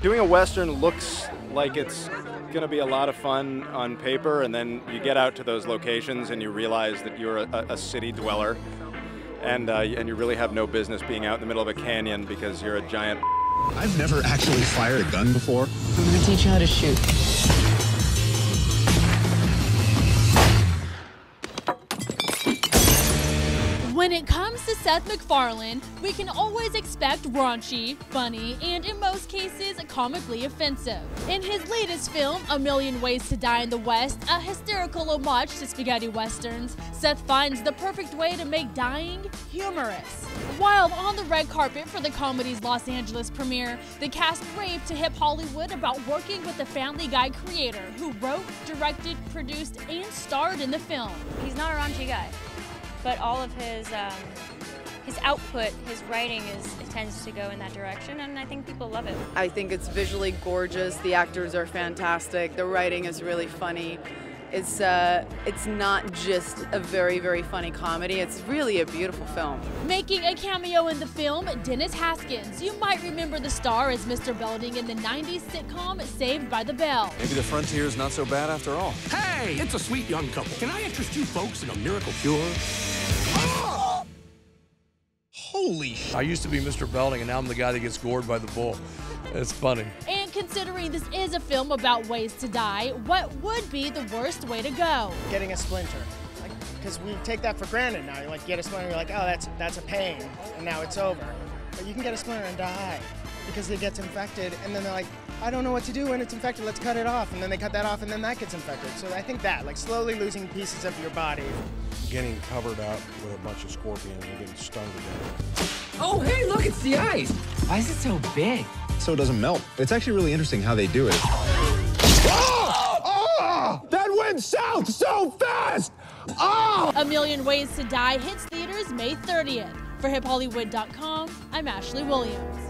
Doing a Western looks like it's going to be a lot of fun on paper, and then you get out to those locations and you realize that you're a city dweller, and you really have no business being out in the middle of a canyon because you're a giant. I've never actually fired a gun before. I'm going to teach you how to shoot. When it comes to Seth MacFarlane, we can always expect raunchy, funny, and in most cases, comically offensive. In his latest film, A Million Ways to Die in the West, a hysterical homage to spaghetti westerns, Seth finds the perfect way to make dying humorous. While on the red carpet for the comedy's Los Angeles premiere, the cast raved to HipHollywood about working with the Family Guy creator who wrote, directed, produced, and starred in the film. He's not a raunchy guy, but all of his output, his writing tends to go in that direction, and I think people love it. I think it's visually gorgeous. The actors are fantastic. The writing is really funny. It's not just a very, very funny comedy. It's really a beautiful film. Making a cameo in the film, Dennis Haskins. You might remember the star as Mr. Belding in the 90s sitcom Saved by the Bell. Maybe the frontier's not so bad after all. Hey, it's a sweet young couple. Can I interest you folks in a miracle cure? Oh! Holy sh**. I used to be Mr. Belding, and now I'm the guy that gets gored by the bull. It's funny. And considering this is a film about ways to die, what would be the worst way to go? Getting a splinter. Because we take that for granted now. You get a splinter, you're like, oh, that's a pain, and now it's over. But you can get a splinter and die because it gets infected, and then they're like, I don't know what to do when it's infected, let's cut it off. And then they cut that off, and then that gets infected. So I think that, slowly losing pieces of your body. Getting covered up with a bunch of scorpions and getting stung to death. Oh, hey, look, it's the ice. Why is it so big? So it doesn't melt. It's actually really interesting how they do it. Oh! Oh! That went south so fast! Oh! A Million Ways to Die hits theaters May 30th. For HipHollywood.com, I'm Ashley Williams.